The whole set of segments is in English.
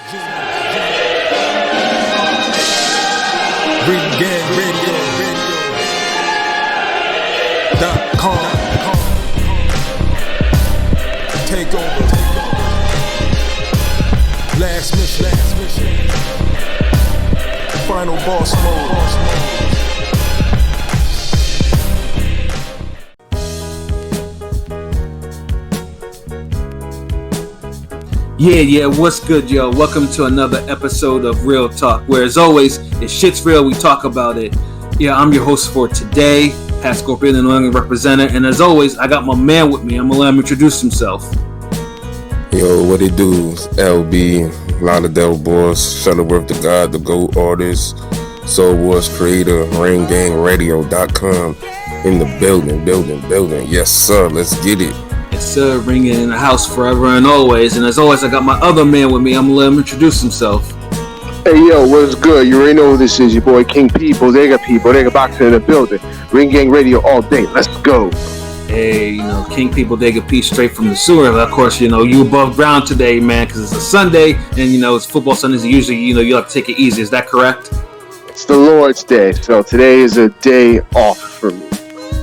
RingGangRadio.com. Take over. Last mission. Final boss mode. Yeah, what's good, yo? Welcome to another episode of Real Talk, where as always, if shit's real, we talk about it. Yeah, I'm your host for today, Pat Scorpion, the New England representative, and as always, I got my man with me. I'm gonna let him introduce himself. Yo, what it do? LB, Lauderdale Boss, Shuttleworth the God, the GOAT artist, Soul Wars creator, RingGangRadio.com, in the building. Yes, sir, let's get it. Yes, sir, ringing in the house forever and always. And as always, I got my other man with me. I'm gonna let him introduce himself. Hey, yo, what's good? You already know who this is. Your boy King P, Bodega Boxer in the building. Ring Gang Radio all day. Let's go. Hey, King People Bodega P, straight from the sewer. Of course, you above ground today, man, because it's a Sunday, and it's football Sundays. Usually, you like to take it easy. Is that correct? It's the Lord's Day, so today is a day off for me.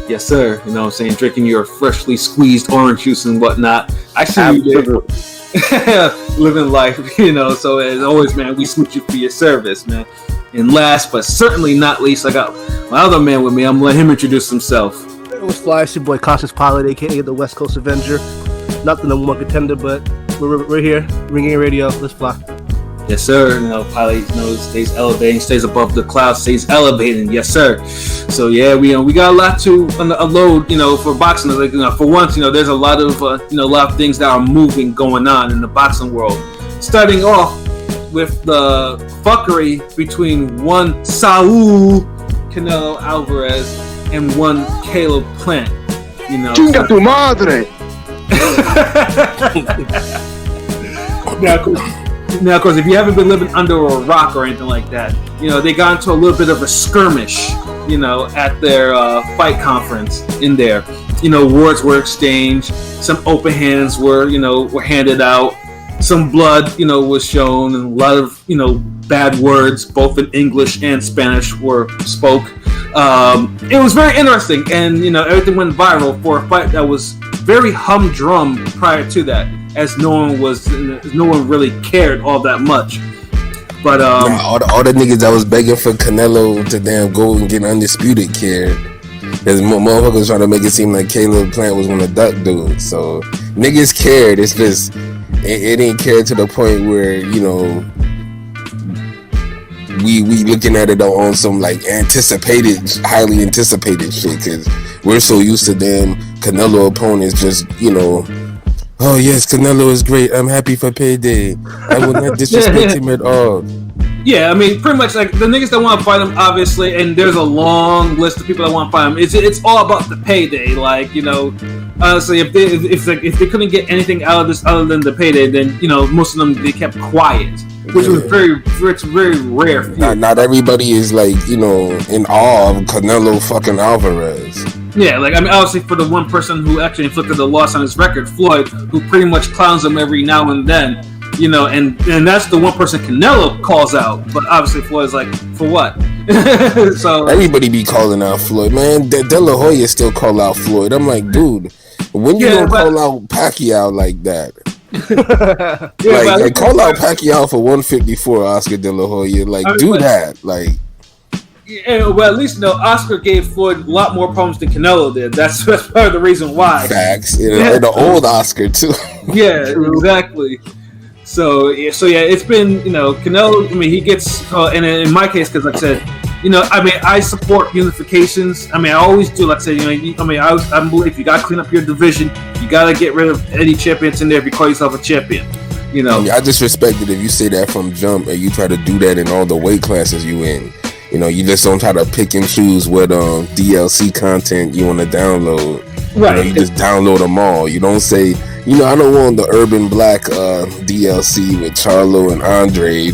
Yes, sir. You know what I'm saying? Drinking your freshly squeezed orange juice and whatnot. I see you there. Living life, So as always, man, we salute you for your service, man. And last but certainly not least, I got my other man with me. I'm gonna let him introduce himself. It was Fly, it's your boy Conscious Pilot, aka the West Coast Avenger. Not the number one contender, but we're here. Ringing Radio, let's fly. Yes, sir. Pilot stays elevating, stays above the clouds, stays elevating. Yes, sir. So yeah, we got a lot to unload. For boxing. For once, there's a lot of things that are moving going on in the boxing world. Starting off with the fuckery between one Saul Canelo Alvarez and one Caleb Plant. Chinga tu madre. Now, of course, if you haven't been living under a rock or anything like that, they got into a little bit of a skirmish, at their fight conference in there. Words were exchanged, some open hands were handed out, some blood, was shown, and a lot of, bad words, both in English and Spanish, were spoke. It was very interesting, and, everything went viral for a fight that was very humdrum prior to that, as no one really cared all that much. But all the niggas that was begging for Canelo to damn go and get undisputed cared. There's motherfuckers trying to make it seem like Caleb Plant was gonna duck dude. So niggas cared. It's just it didn't care to the point where we looking at it on some like highly anticipated shit, because we're so used to damn Canelo opponents just oh yes, Canelo is great. I'm happy for payday. I will not disrespect him at all. Yeah, I mean, pretty much like the niggas that want to fight him, obviously, and there's a long list of people that want to fight him. It's all about the payday. Like, honestly, if they couldn't get anything out of this other than the payday, then most of them they kept quiet, which was very rare. Not everybody is like in awe of Canelo fucking Alvarez. Yeah, like, I mean, obviously for the one person who actually inflicted the loss on his record, Floyd, who pretty much clowns him every now and then, and that's the one person Canelo calls out, but obviously Floyd's like, for what? So everybody be calling out Floyd, man. De La Hoya still call out Floyd. I'm like, dude, when you gonna call out Pacquiao like that? Call out Pacquiao for 154, Oscar De La Hoya. That. Like, yeah, well, at least Oscar gave Floyd a lot more problems than Canelo did. That's part of the reason why. Facts, and the old Oscar too. Yeah, exactly. So yeah, it's been Canelo. I mean, he gets, and in my case, because like I said, I mean, I support unifications. I mean, I always do. Like I said, I believe if you got to clean up your division, you got to get rid of any champions in there if you call yourself a champion. I just respect it if you say that from jump, and you try to do that in all the weight classes you in. You just don't try to pick and choose what DLC content you want to download. Right. You just download them all. You don't say, I don't want the Urban Black DLC with Charlo and Andre.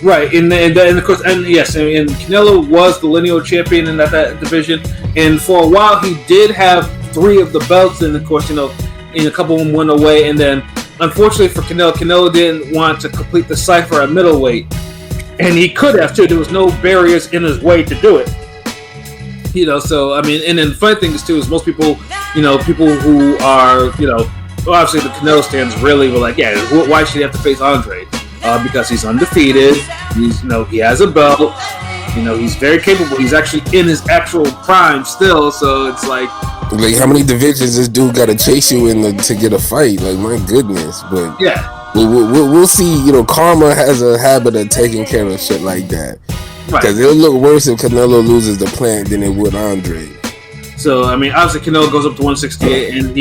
Right, and of course, and yes, and Canelo was the lineal champion in that division, and for a while he did have 3 of the belts, and of course, and a couple of them went away, and then unfortunately for Canelo didn't want to complete the cipher at middleweight, and he could have too. There was no barriers in his way to do it. So I mean, and then the funny thing is too is most people, people who are, obviously the Canelo stands really were like, yeah, why should he have to face Andre? Because he's undefeated. He's, he has a belt. He's very capable. He's actually in his actual prime still. So it's like how many divisions this dude got to chase you in to get a fight? Like, my goodness. But yeah, we'll see. Karma has a habit of taking care of shit like that. Because it'll look worse if Canelo loses the Plant than it would Andre. So I mean, obviously Canelo goes up to 168, and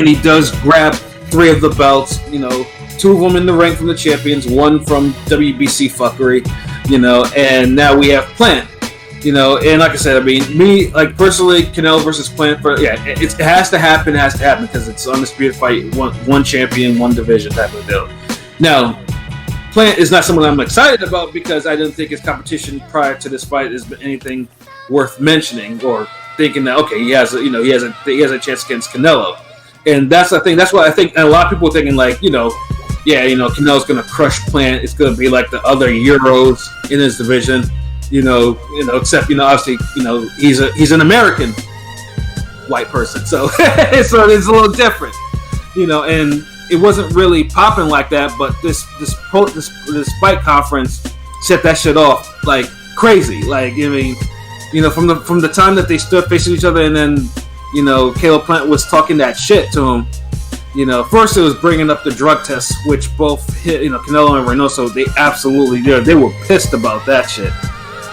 he does grab 3 of the belts. 2 of them in the rank from the champions, 1 from WBC fuckery. And now we have Plant. And like I said, I mean, me, like, personally, Canelo versus Plant, it has to happen, because it's undisputed fight, one champion, 1 division type of deal. Now, Plant is not someone I'm excited about because I didn't think his competition prior to this fight has been anything worth mentioning or thinking that, okay, he has a chance against Canelo. And that's the thing. That's what I think. And a lot of people are thinking, like, Canelo's going to crush Plant. It's going to be like the other Euros in his division. Except obviously he's an American white person, so it's a little different, and it wasn't really popping like that. But this fight conference set that shit off like crazy. Like, I mean, from the time that they stood facing each other, and then Caleb Plant was talking that shit to him. First it was bringing up the drug tests, which both hit Canelo and Reynoso. They absolutely they were pissed about that shit.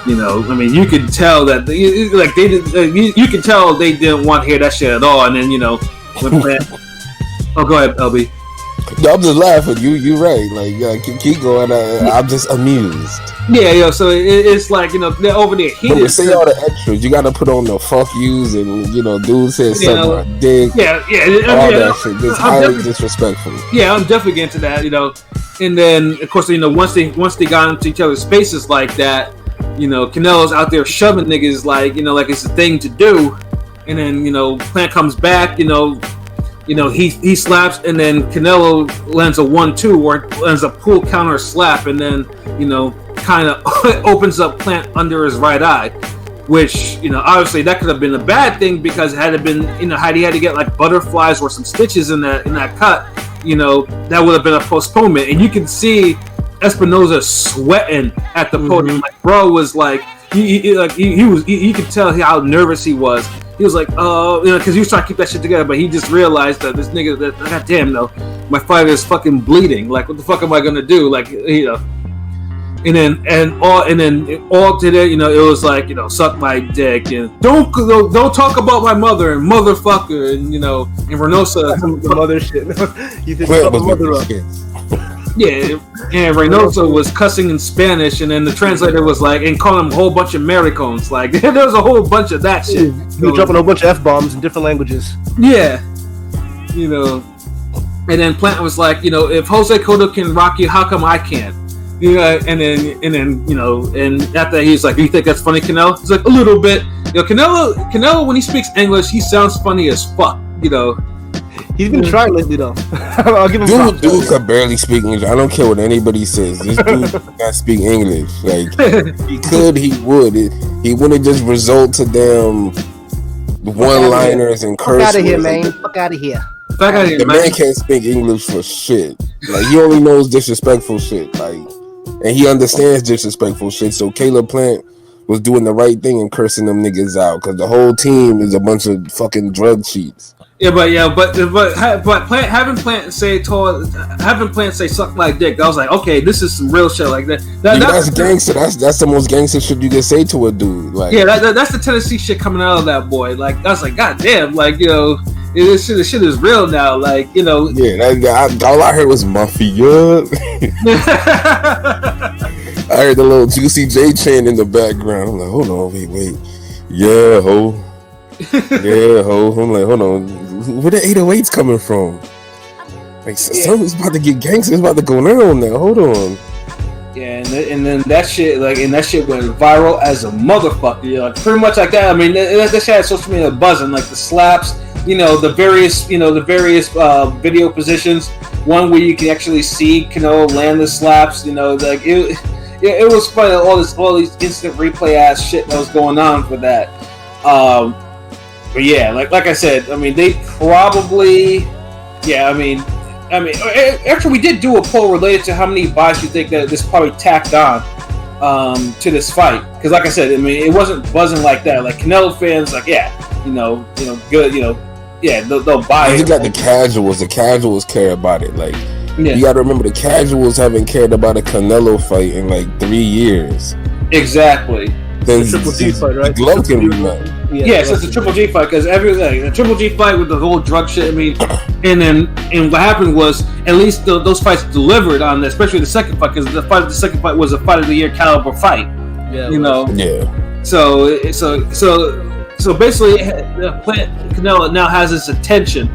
I mean, you could tell that you could tell they didn't want to hear that shit at all. And then when Plant, oh, go ahead, LB. No, I'm just laughing. You're right. Like, keep going. I'm just amused. Yeah, so it's like they're over there heated. Say all the extras. You got to put on the fuck yous and dude says something my dick. Yeah. All that shit. It's highly disrespectful. Yeah, I'm definitely getting to that. And then of course once they got into each other's spaces like that. Canelo's out there shoving niggas like it's a thing to do, and then Plant comes back, he slaps, and then Canelo lands a 1-2 or lands a pull counter slap, and then kind of opens up Plant under his right eye, which obviously that could have been a bad thing because had it been had he had to get like butterflies or some stitches in that cut, that would have been a postponement, and you can see Espinosa sweating at the podium. Like, bro was like, you could tell how nervous he was. He was like, because he was trying to keep that shit together, but he just realized that this nigga, goddamn, my fighter is fucking bleeding. Like, what the fuck am I gonna do? Like, and then all did it. It was like, suck my dick and don't talk about my mother and motherfucker and and Reynoso the mother shit. You think the mother up. Yeah, and Reynoso was cussing in Spanish, and then the translator was like, and calling him a whole bunch of Maricones. Like, there was a whole bunch of that shit. He was dropping a whole bunch of F-bombs in different languages. Yeah. And then Plant was like, if Jose Cotto can rock you, how come I can't? And after that, he's like, do you think that's funny, Canelo? He's like, a little bit. Canelo, when he speaks English, he sounds funny as fuck, He's been trying lately, though. I'll give him props. Dude could barely speak English. I don't care what anybody says. This dude cannot speak English. Like, he could, he would. He wouldn't just resort to damn one-liners and curse words. Fuck out of here, man. Fuck out of here. The man can't speak English for shit. Like, he only knows disrespectful shit. Like, and he understands disrespectful shit. So Caleb Plant was doing the right thing and cursing them niggas out because the whole team is a bunch of fucking drug cheats. But having Plant say suck my dick, I was like, okay, this is some real shit like that. That's gangster. That's the most gangster shit you can say to a dude. Like, yeah, that's the Tennessee shit coming out of that boy. Like, I was like, god damn, like this shit is real now. Like, Yeah, all I heard was mafia. I heard the little Juicy J chant in the background. I'm like, hold on, wait. Yeah, ho. Yeah, ho. I'm like, hold on. Where the 808s coming from? Like, something's about to get gangster. It's about to go down now. Hold on. Yeah, and then that shit, like, and that shit went viral as a motherfucker. Like, pretty much like that. I mean, that shit had social media buzzing, like the slaps, the various video positions. one where you can actually see Canelo land the slaps. You know, like it was funny. All these instant replay ass shit that was going on for that. But yeah, like I said, I mean, they probably, yeah, I mean, actually, we did do a poll related to how many buys you think that this probably tacked on to this fight. Because, like I said, I mean, it wasn't buzzing like that. Like Canelo fans, like, yeah, good, yeah, they'll buy it. You got the casuals. The casuals care about it. Like, you got to remember, the casuals haven't cared about a Canelo fight in like 3 years. Exactly. The Triple G fight, right? Yeah, so it's a Triple G fight because everything, a Triple G fight with the whole drug shit. I mean, and what happened was at least those fights delivered on this, especially the second fight, because the second fight was a fight of the year caliber fight. Yeah, Yeah. So basically, Canelo now has its attention.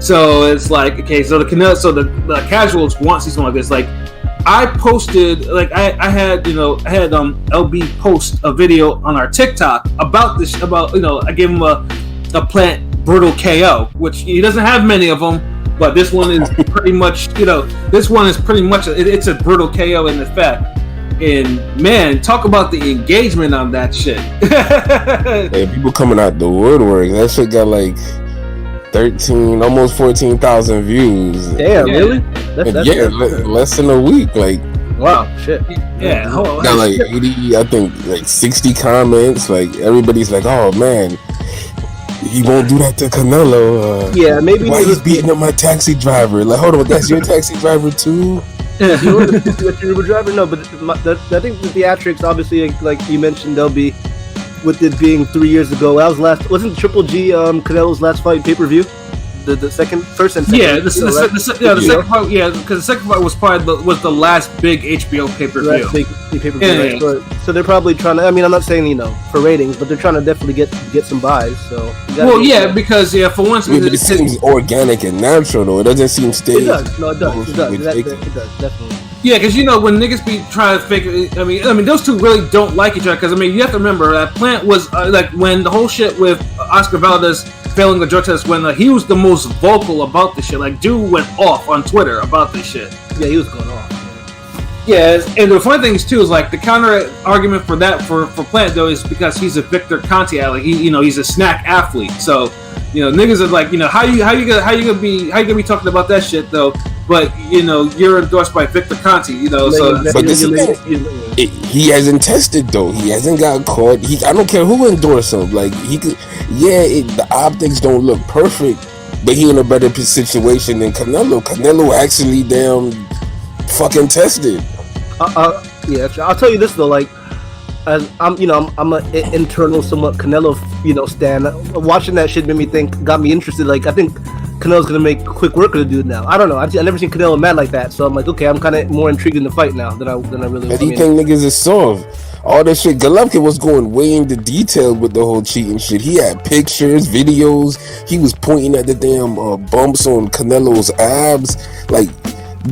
So it's like, okay, so the casuals want to see something like this. Like, I posted, like I had LB post a video on our TikTok about this, I gave him a Plant brutal KO, which he doesn't have many of them, but this one is pretty much, it's a brutal KO in effect. And man, talk about the engagement on that shit. Hey, people coming out the woodwork. That shit got like 13, almost 14,000 views. Damn, really? That's less than a week. Like, wow, shit. Yeah, got like 80, I think, like 60 comments. Like, everybody's like, "Oh man, he won't do that to Canelo." Yeah, maybe why he's beating up my taxi driver? Like, hold on, that's your taxi driver too? You want the Uber driver? No, but I think the theatrics, obviously, like you mentioned, they'll be. With it being 3 years ago, wasn't Triple G Canelo's last fight pay-per-view? The first and second. Yeah, the second fight. Yeah, because the second fight was was the last big HBO pay-per-view. Big pay-per-view. Right? So they're probably trying to. I mean, I'm not saying for ratings, but they're trying to definitely get some buys. So. Because for once, it seems organic and natural though. It doesn't seem staged. It does. No, it does. It does definitely. Yeah, because when niggas be trying to fake it, I mean, those two really don't like each other. Because you have to remember that Plant was like when the whole shit with Oscar Valdez failing the drug test, when he was the most vocal about this shit. Like, dude went off on Twitter about this shit. Yeah, he was going off. Yeah, and the funny thing is too is like the counter argument for that for Plant though is because he's a Victor Conti athlete. He's a snack athlete. So niggas are like, how you gonna be talking about that shit though? But you're endorsed by Victor Conti, So, but this is he hasn't tested though. He hasn't got caught. I don't care who endorsed him. Like he could, the optics don't look perfect, but he in a better situation than Canelo. Canelo actually damn fucking tested. Yeah, I'll tell you this though. Like, as I'm an internal somewhat Canelo, stan. Watching that shit got me interested. Like, I think Canelo's gonna make quick work of the dude now. I don't know. I never seen Canelo mad like that, so I'm like, okay, I'm kind of more intrigued in the fight now than I really. And you think niggas is soft? All that shit. Golovkin was going way into detail with the whole cheating shit. He had pictures, videos. He was pointing at the damn bumps on Canelo's abs. Like,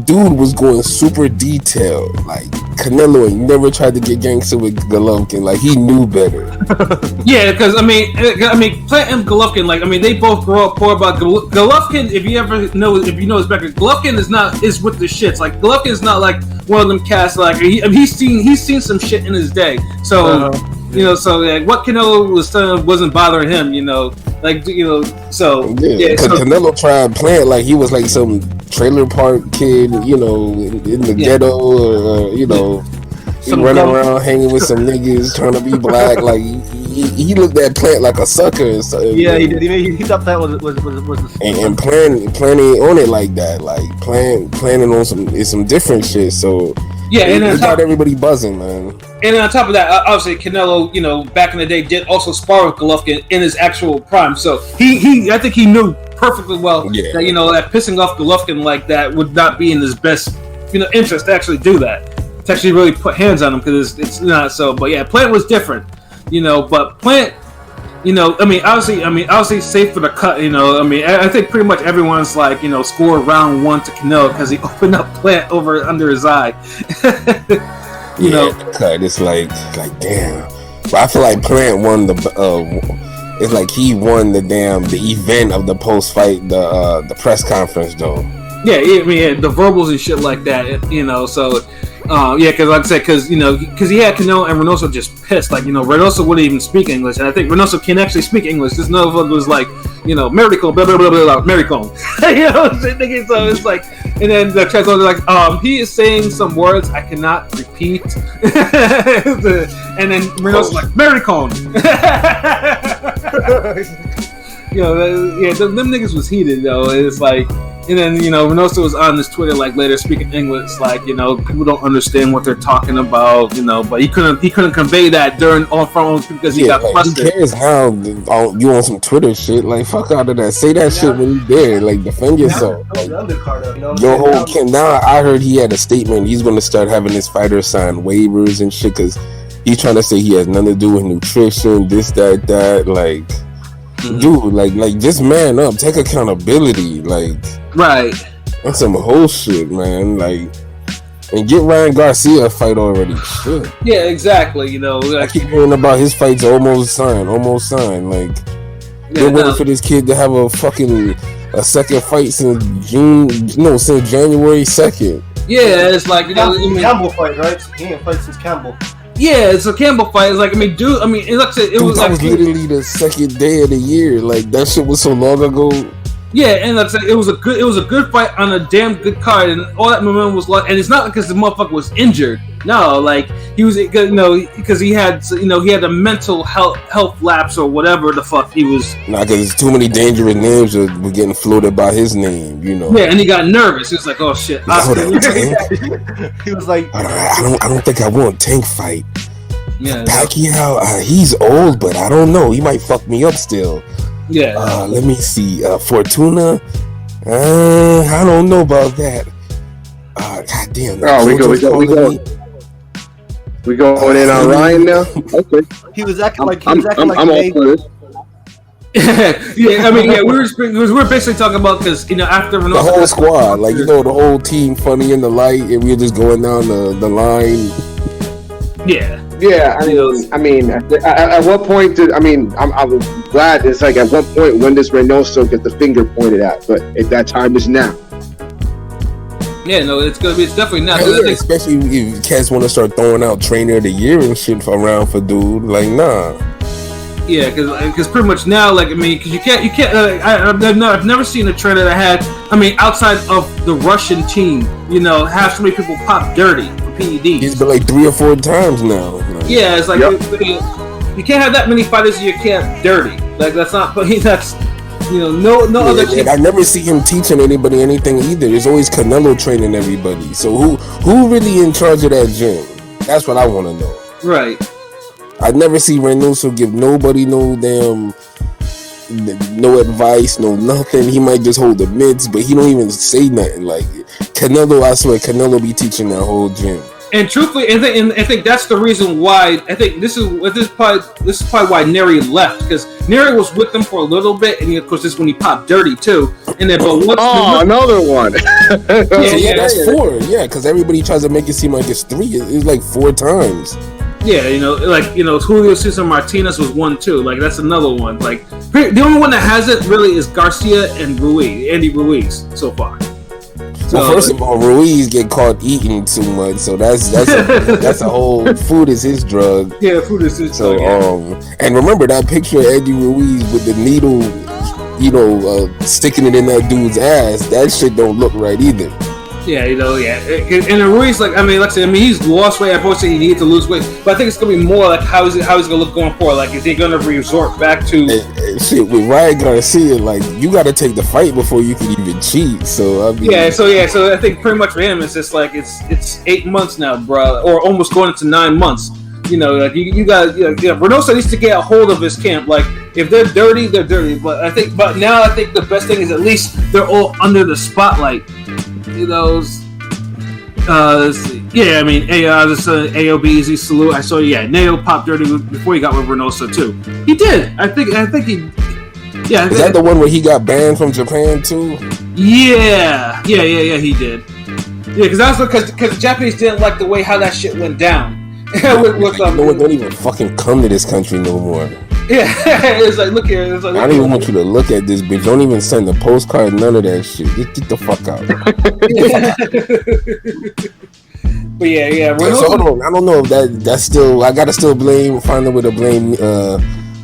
dude was going super detailed. Like, Canelo ain't never tried to get gangster with Golovkin. Like, he knew better. Yeah, because Plant and Golovkin, like, they both grew up poor. But Golovkin, if you know his background, Golovkin is with the shits. Like, Golovkin is not like one of them cats. Like, he's seen some shit in his day. So so like, what Canelo was saying wasn't bothering him. So because Canelo tried Plant like he was like some trailer park kid, in the ghetto, or he running around hanging with some niggas trying to be black. Like he looked at Plant like a sucker. So, yeah, he did. He thought Plant was and Plant ain't on it like that. Like planning on some different shit. So yeah, and it got everybody buzzing, man. And on top of that, obviously Canelo, back in the day, did also spar with Golovkin in his actual prime. So I think he knew perfectly well that that pissing off Golovkin like that would not be in his best interest to actually do that. To actually really put hands on him, because it's not so. But yeah, Plant was different, but Plant, obviously safe for the cut. I think pretty much everyone's like scored round one to Canelo because he opened up Plant under his eye. Cut. It's like damn. But I feel like Plant won it's like he won the event of the post fight, the press conference though. Yeah, I mean, the verbals and shit like that, you know. So, because like I said, because he had Canelo and Reynoso just pissed. Like, Reynoso wouldn't even speak English, and I think Reynoso can actually speak English. This motherfucker was like, Maricon, blah blah blah blah, Maricon. So it's like, and then the translator like, he is saying some words I cannot repeat, and then Reynoso's like, Maricon. Them niggas was heated though. It's like. And then, Reynoso was on his Twitter like later speaking English, like, people don't understand what they're talking about, but he couldn't convey that during on front because he got flustered. Who cares how you on some Twitter shit? Like, fuck out of that. Say that shit when you there. Like, defend yourself. Like, your whole now I heard he had a statement. He's gonna start having his fighters sign waivers and shit because he's trying to say he has nothing to do with nutrition, this, that, like. Dude, like, just man up, take accountability, like, right? That's some whole shit, man. Like, and get Ryan Garcia a fight already. Shit. Yeah, exactly. I keep hearing about his fights almost signed. Like, they're waiting for this kid to have a second fight since since January 2nd. Yeah, it's like Campbell fight, right? He ain't fight since Campbell. Yeah, it's a Campbell fight. It's like, it was literally the second day of the year. Like, that shit was so long ago. Yeah, and like I said, it was a good fight on a damn good card, and all that momentum was like, and it's not because the motherfucker was injured. No, like he was, because he had a mental health lapse or whatever the fuck he was. Nah, because too many dangerous names were getting floated by his name, Yeah, and he got nervous. He was like, "Oh shit!" He was like, "I don't think I want Tank fight." Yeah, Pacquiao, he's old, but I don't know. He might fuck me up still. Yeah. Let me see. Fortuna. I don't know about that. God damn. We going in on Ryan now? Okay. He was acting like I'm all for this. We were basically talking about because after the whole squad, like the whole team, funny in the light, and we were just going down the line. Yeah. Yeah, I mean, at what point I was glad it's like at what point when does Reynoso get the finger pointed at? But if that time is now. Yeah, no, it's definitely not. Especially if cats want to start throwing out trainer of the year and shit around for dude, like nah. Yeah, because pretty much now, because you can't. I've never seen a trainer that had. Outside of the Russian team, have so many people pop dirty for PEDs. He's been like 3 or 4 times now. Yeah, it's like you can't have that many fighters you can't dirty. Like that's not. That's no other. And I never see him teaching anybody anything either. There's always Canelo training everybody. So who really in charge of that gym? That's what I want to know. Right. I never see Reynoso give nobody no advice, no nothing. He might just hold the mitts, but he don't even say nothing. Like Canelo, I swear, Canelo be teaching that whole gym. And truthfully, I think that's the reason why. I think this is probably why Neri left, because Neri was with them for a little bit, and of course this is when he popped dirty too. And then, another one. That's 4. Yeah, because everybody tries to make it seem like it's 3. It's like 4 times. Yeah, Julio Cesar Martinez was 1 too. Like that's another one. Like the only one that has it really is Garcia and Andy Ruiz so far. Well, first of all, Ruiz get caught eating too much, so that's a whole food is his drug. Yeah, food is his drug. And remember that picture of Eddie Ruiz with the needle, sticking it in that dude's ass. That shit don't look right either. Yeah, and Ruiz, he's lost weight. I've always said he needs to lose weight, but I think it's gonna be more like how is he gonna look going forward? Like, is he gonna resort back to shit with Ryan Garcia? Like, you got to take the fight before you can even cheat. So so I think pretty much for him, it's just like it's 8 months now, bro, or almost going into 9 months. You got Reynoso needs to get a hold of his camp. Like, if they're dirty, they're dirty. But now I think the best thing is at least they're all under the spotlight. This AOB easy salute. I saw Nail popped dirty before he got with Reynoso too. He did. I think he. Yeah. Is that the one where he got banned from Japan too? Yeah. He did. Yeah, because the Japanese didn't like the way how that shit went down. No one don't even fucking come to this country no more. Yeah, it's like, look here. It's like, I don't even want you to look at this bitch. Don't even send a postcard, none of that shit. Get the fuck out. But yeah. So hold on. I don't know if that's still. I gotta still find a way to blame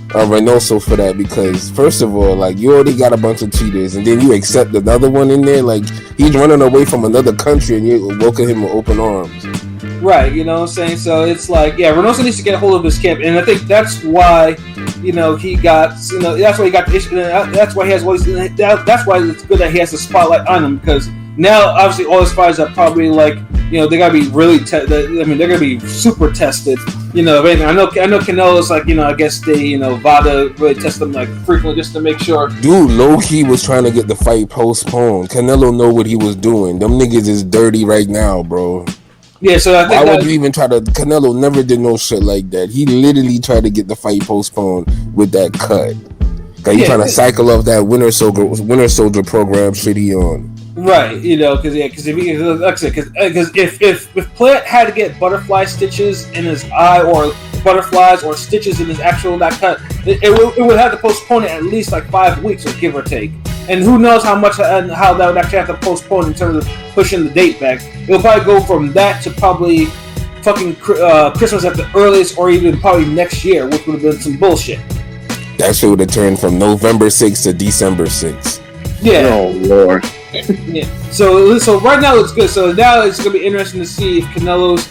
Reynoso for that, because first of all, like, you already got a bunch of cheaters, and then you accept another one in there. Like, he's running away from another country, and you welcome him with open arms. Right, you know what I'm saying? So it's like, yeah, Reynoso needs to get a hold of his camp, and I think that's why, he got, that's why he got the issue. That's why he has that's why it's good that he has the spotlight on him, because now obviously all his fighters are probably like, they gotta be really, they're gonna be super tested. I know Canelo's like, I guess they, VADA really test them like frequently just to make sure. Dude, low-key was trying to get the fight postponed. Canelo know what he was doing. Them niggas is dirty right now, bro. Yeah, so I think why would you even try to? Canelo never did no shit like that. He literally tried to get the fight postponed with that cut. Cause he trying to cycle off that Winter Soldier program shit he on. Right, because if Plant had to get butterfly stitches in his eye, or butterflies or stitches in his actual that cut, it would have to postpone it at least like 5 weeks, or give or take. And who knows how much and how that would actually have to postpone in terms of pushing the date back. It'll probably go from that to probably fucking Christmas at the earliest, or even probably next year, which would have been some bullshit. That shit would have turned from November 6th to December 6th. Yeah. Oh Lord. Yeah. So right now it's good. So now it's gonna be interesting to see if Canelo's,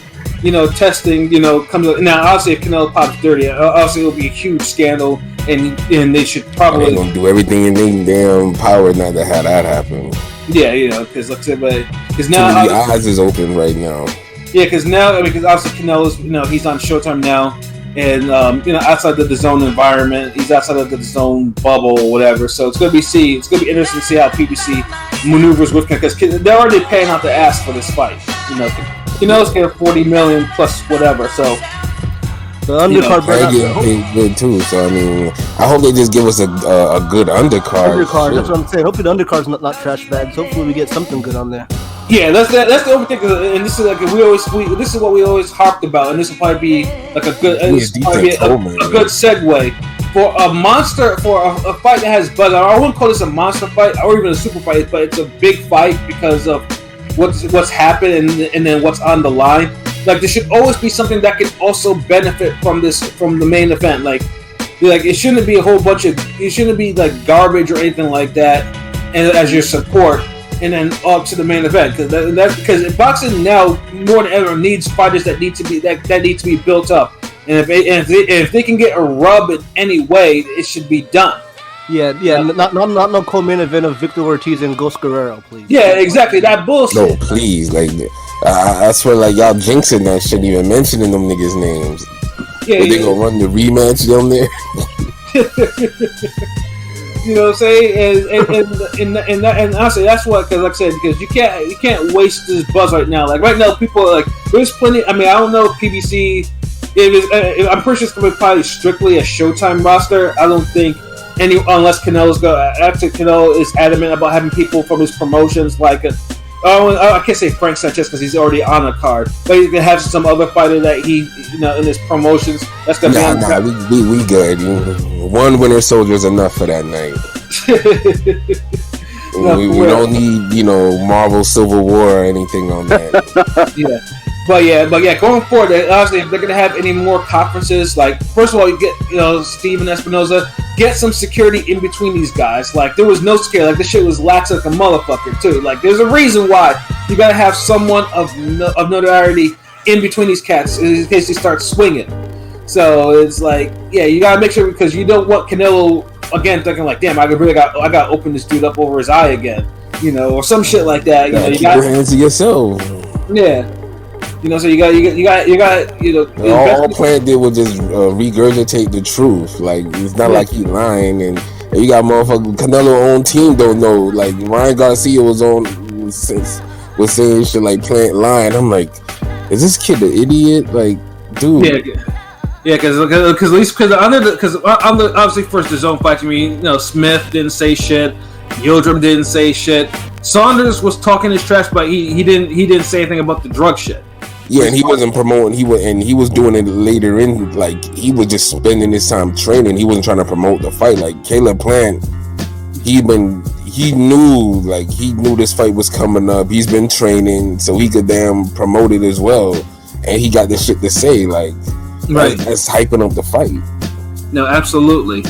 testing, comes up. Now obviously if Canelo pops dirty, obviously it'll be a huge scandal, and they should probably. They're gonna do everything in their damn power not to have that happen. Yeah, because like I said, because now the eyes is open right now. Yeah, because now, because obviously Canelo's, he's on Showtime now, and outside the DAZN environment, he's outside of the DAZN bubble or whatever. So it's gonna be interesting to see how PBC maneuvers with him, because they're already paying out the ass for this fight. Canelo's getting $40 million plus whatever. So the undercard getting paid good too. So I mean, I hope they just give us a good undercard. That's what I'm saying. Hopefully the undercard's not trash bags. Hopefully we get something good on there. Yeah, that's the only thing. And this is like this is what we always harped about, and this will probably be like a good a good segue for a monster, for a fight that has buzz. I wouldn't call this a monster fight or even a super fight, but it's a big fight because of what's happened and then what's on the line. Like, there should always be something that can also benefit from the main event. Like it shouldn't be a whole bunch of, it shouldn't be like garbage or anything like that, and as your support, and then up to the main event, because boxing now more than ever needs fighters that need to be built up, and if they can get a rub in any way, it should be done. Yeah. Not no co-main event of Victor Ortiz and Ghost Guerrero, please. Yeah, exactly. That bullshit. No, please, like I swear, like y'all jinxing that shit, even mentioning them niggas' names. Yeah, they gonna run the rematch down there. You know what I'm saying? And honestly, that's what, because like I said, because you can't waste this buzz right now. Like right now, people are like, there's plenty. I mean, I don't know if PBC. I'm pretty sure it's gonna be probably strictly a Showtime roster. I don't think unless Canelo is adamant about having people from his promotions, like I can't say Frank Sanchez because he's already on a card, but he can have some other fighter that he, in his promotions. That's gonna be we good. One Winter Soldier is enough for that night. we don't need Marvel Civil War or anything on that. Yeah. But going forward, obviously, if they're gonna have any more conferences, like first of all, you get Steven Espinoza, get some security in between these guys. Like there was no scare, like this shit was lax like a motherfucker too. Like there's a reason why you gotta have someone of notoriety in between these cats in case they start swinging. So it's like, yeah, you gotta make sure, because you don't want Canelo again thinking like, damn, I gotta open this dude up over his eye again, or some shit like that. You got your hands to yourself. Yeah. So you got. All Plant did was just regurgitate the truth. Like it's not like he lying, and you got motherfucking Canelo own team don't know. Like Ryan Garcia was saying shit like Plant lying. I'm like, is this kid an idiot? Like, dude. Yeah, because obviously first the zone fight to me, Smith didn't say shit, Yildirim didn't say shit, Saunders was talking his trash, but he didn't say anything about the drug shit. Yeah, and he wasn't promoting. He was doing it later in. Like, he was just spending his time training. He wasn't trying to promote the fight. Like Caleb Plant, he knew this fight was coming up. He's been training so he could damn promote it as well. And he got this shit to say. Like, right, that's hyping up the fight. No, absolutely.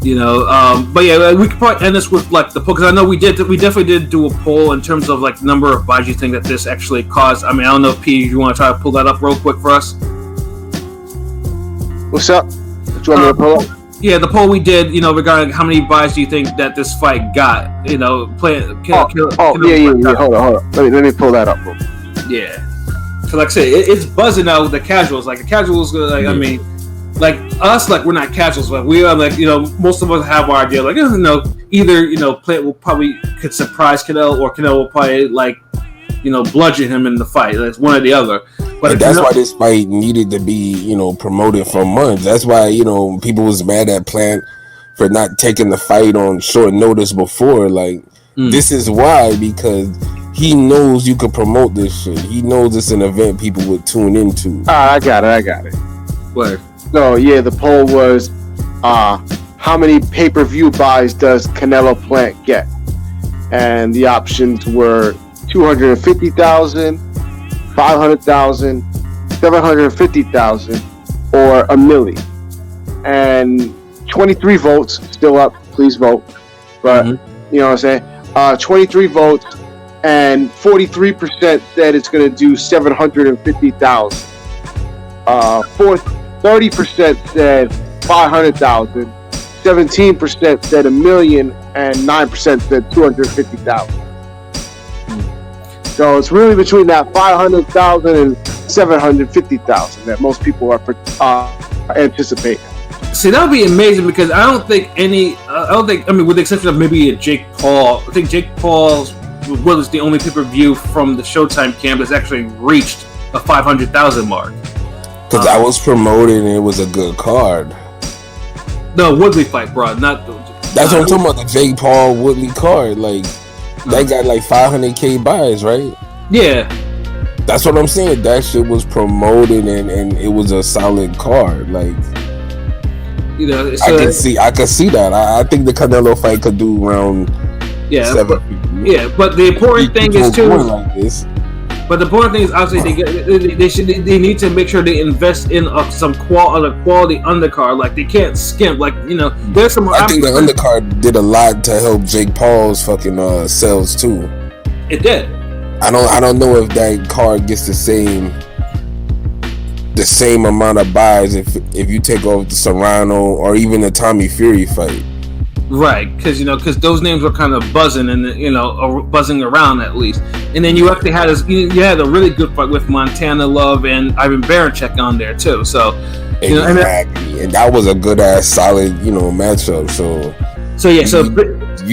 You know, but yeah, we could probably end this with like the poll, because I know we definitely did do a poll in terms of like number of buys you think that this actually caused. I mean, I don't know if P, you want to try to pull that up real quick for us. What's up? What you want me to pull up? Yeah, the poll we did, you know, regarding how many buys do you think that this fight got? You know, Yeah. Hold on. Let me pull that up. Bro. Yeah. So like I said, it's buzzing out with the casuals. Like the casuals, like I mean. Like us, like we're not casuals, but we are like, you know, most of us have our idea, like, you know, either, you know, Plant will probably could surprise Canelo, or Canelo will probably, like, you know, bludgeon him in the fight. That's one or the other. But that's why this fight needed to be, you know, promoted for months. That's why, you know, people was mad at Plant for not taking the fight on short notice before. Like, this is why, because he knows you could promote this shit. He knows it's an event people would tune into. I got it. What? So yeah, the poll was, how many pay-per-view buys does Canelo Plant get? And the options were 250,000, 500,000, 750,000, or $1 million. And 23 votes still up. Please vote. But you know what I'm saying? 23 votes, and 43% said it's going to do 750,000. 30% said 500,000, 17% said $1 million, and 9% said 250,000. So it's really between that 500,000 and 750,000 that most people are anticipating. See, that would be amazing, because I don't think, I mean, with the exception of maybe a Jake Paul, I think Jake Paul's was the only pay-per-view from the Showtime camp that's actually reached a 500,000 mark. Because I was promoting, and it was a good card. The Woodley fight, bro. Not the. That's what I'm talking about. The Jake Paul Woodley card, like that got like 500K buys, right? Yeah. That's what I'm saying. That shit was promoted, and it was a solid card. Like, you know, I could see that. I think the Canelo fight could do around 7. But the important thing is too. Like this. But the important thing is, obviously, they need to make sure they invest in some quality undercard. Like, they can't skimp. Like, you know, there's some. I think the undercard did a lot to help Jake Paul's fucking sales too. It did. I don't know if that card gets the same amount of buys if you take off the Serrano or even the Tommy Fury fight. Right, because those names were kind of buzzing and buzzing around at least, and then you actually had you had a really good fight with Montana Love and Ivan Baranchyk on there too. So exactly, and that was a good ass solid matchup. So you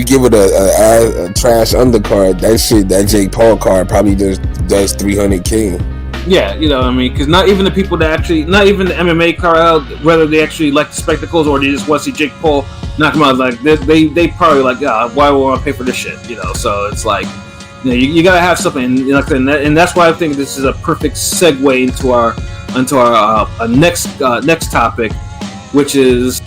give it a trash undercard, that Jake Paul card probably just does 300K. Yeah, because not even the people that actually, not even the MMA crowd, whether they actually like the spectacles or they just want to see Jake Paul knock him out, like they probably like, why would I want to pay for this shit? So it's like, you gotta have something, and that's why I think this is a perfect segue into our next topic, which is